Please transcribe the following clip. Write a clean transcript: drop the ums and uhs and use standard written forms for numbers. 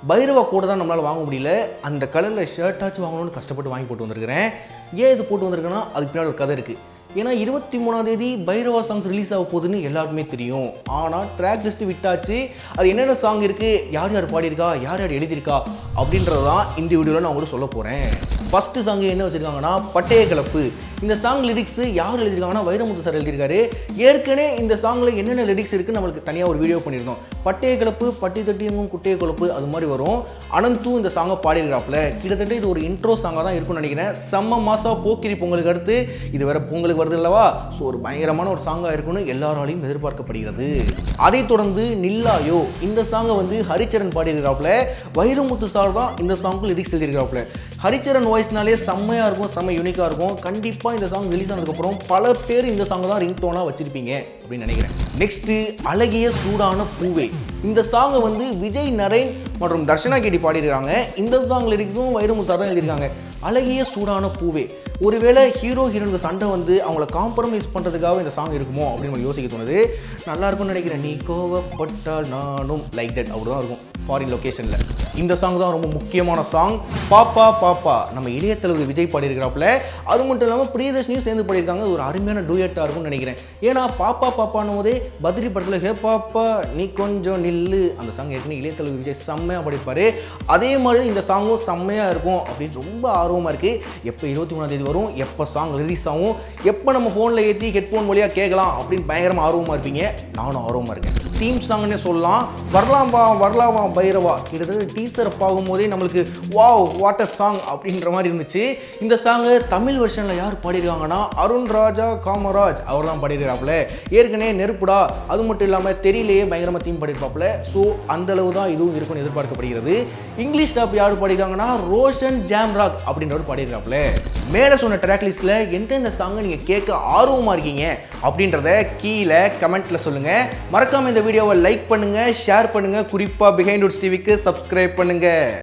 பைரவா கூட தான் நம்மளால் வாங்க முடியல. அந்த கலரில் ஷர்ட்டாச்சும் வாங்கணும்னு கஷ்டப்பட்டு வாங்கி போட்டு வந்திருக்கிறேன். ஏன் இது போட்டு வந்திருக்கேன்னா அதுக்கு பின்னாடி ஒரு கதை இருக்குது. ஏன்னா 23ஆம் தேதி பைரவா சாங்ஸ் ரிலீஸ் ஆக போகுதுன்னு எல்லாருக்குமே தெரியும். ஆனால் ட்ராக் லிஸ்ட்டு விட்டாச்சு. அது என்னென்ன சாங் இருக்குது, யார் யார் பாடியிருக்கா, யார் யார் எழுதியிருக்கா அப்படின்றது தான் இந்த வீடியோவில் நான் உங்களுக்கு சொல்ல போகிறேன். ஃபஸ்ட்டு சாங் என்ன வச்சுருக்காங்கன்னா பட்டைய கலப்பு. இந்த சாங் லிரிக்ஸு யார் எழுதியிருக்காங்கன்னா வைரமுத்து சார் எழுதியிருக்காரு. ஏற்கனவே இந்த சாங்கில் என்னென்ன லிரிக்ஸ் இருக்குன்னு நம்மளுக்கு தனியாக ஒரு வீடியோ பண்ணியிருந்தோம். பட்டைய கலப்பு, பட்டி தட்டியங்கும் குட்டைய கலப்பு அது மாதிரி வரும். அனந்து இந்த சாங்கை பாடியிருக்காப்புல. கிட்டத்தட்ட இது ஒரு இன்ட்ரோ சாங்காக தான் இருக்கும்னு நினைக்கிறேன். செம்ம மாசா போக்கிரி பொங்கலுக்கு அடுத்து இது வேற பொங்கலுக்கு வருது இல்லவா? ஸோ ஒரு பயங்கரமான ஒரு சாங்காக இருக்குன்னு எல்லாராலையும் எதிர்பார்க்கப்படுகிறது. அதைத் தொடர்ந்து நில்லாயோ இந்த சாங்கை வந்து ஹரிச்சரன் பாடியிருக்காப்புல. வைரமுத்து சார் தான் இந்த சாங்க்கு லிரிக்ஸ் எழுதியிருக்காப்புல. ஹரிச்சரன் வாய்ஸ்னாலே செம்மையாக இருக்கும், செம்ம யூனிக்காக இருக்கும். கண்டிப்பாக இந்த சாங் ரிலீஸ் ஆனதுக்கப்புறம் பல பேர் இந்த சாங் தான் ரிங்டோனாக வச்சிருப்பீங்க அப்படின்னு நினைக்கிறேன். நெக்ஸ்ட்டு அழகிய சூடான பூவே. இந்த சாங்கை வந்து விஜய், நரேன் மற்றும் தர்ஷனா கேட்டி பாடியிருக்காங்க. இந்த சாங் லிரிக்ஸும் வைரமுத்து சார் தான் எழுதியிருக்காங்க. அழகிய சூடான பூவே. ஒருவேளை ஹீரோ ஹீரோனுக்கு சண்டை வந்து அவங்கள காம்ப்ரமைஸ் பண்ணுறதுக்காக இந்த சாங் இருக்குமோ அப்படின்னு யோசிக்க தோணுது. நல்லா இருக்கும்னு நினைக்கிறேன். நீ கோவப்பட்டால் நானும் லைக் தட் அப்படி தான் இருக்கும் ஃபாரின் லொக்கேஷனில். இந்த சாங் தான் ரொம்ப முக்கியமான சாங். பாப்பா பாப்பா நம்ம இளைய தளபதி விஜய் பாடியிருக்கிறாப்புல. அது மட்டும் இல்லாமல் பிரியதர்ஷினியும் சேர்ந்து பாடியிருக்காங்க. ஒரு அருமையான டூயட்டாக இருக்கும்னு நினைக்கிறேன். ஏன்னா பாப்பா பாப்பானும் போதே பத்ரி படத்தில் ஹே பாப்பா நீ கொஞ்சம் நில்லு அந்த சாங் ஏற்கனவே இளைய தளபதி விஜய் செம்மையாக பாடிப்பார். அதே மாதிரி இந்த சாங்கும் செம்மையாக இருக்கும் அப்படின்னு ரொம்ப ஆர்வமாக இருக்குது. எப்போ 23ஆம் தேதி வரும், எப்போ சாங் ரிலீஸ் ஆகும், எப்போ நம்ம ஃபோனில் ஏற்றி ஹெட்ஃபோன் வழியாக கேட்கலாம் அப்படின்னு பயங்கரமாக ஆர்வமாக இருப்பீங்க. நானும் ஆர்வமாக இருக்கேன். தீம் சாங்னே சொல்லலாம். வரலாமா பைரவா. கிட்டத்தட்ட டீசரை பார்க்கும்போதே நம்மளுக்கு வாவ் வாட் அ சாங் அப்படின்ற மாதிரி இருந்துச்சு. இந்த சாங்கை தமிழ் வெர்ஷனில் யார் பாடியிருக்காங்கன்னா அருண் ராஜா காமராஜ் அவர் தான் பாடியிருக்காப்புல. ஏற்கனவே நெருப்புடா அது மட்டும் இல்லாமல் தெரியலையே பயங்கரமாக தீம் பாடியிருப்பாப்புல. ஸோ அந்தளவு தான் இதுவும் இருக்குன்னு எதிர்பார்க்கப்படுகிறது. இங்கிலீஷ் டாப் யார் பாடியிருக்காங்கன்னா ரோஷன் ஜாம்ராக் அப்படின்றவர் பாடியிருக்காப்புல. மேலே சொன்ன ட்ராக் லிஸ்ட்டில் எந்தெந்த சாங்கை நீங்கள் கேட்க ஆர்வமாக இருக்கீங்க அப்படின்றத கீழே கமெண்ட்டில் சொல்லுங்கள். மறக்காமல் இந்த வீடியோவை லைக் பண்ணுங்கள், ஷேர் பண்ணுங்கள். குறிப்பாக பிஹைண்ட் வுட்ஸ் டிவிக்கு சப்ஸ்கிரைப் பண்ணுங்கள்.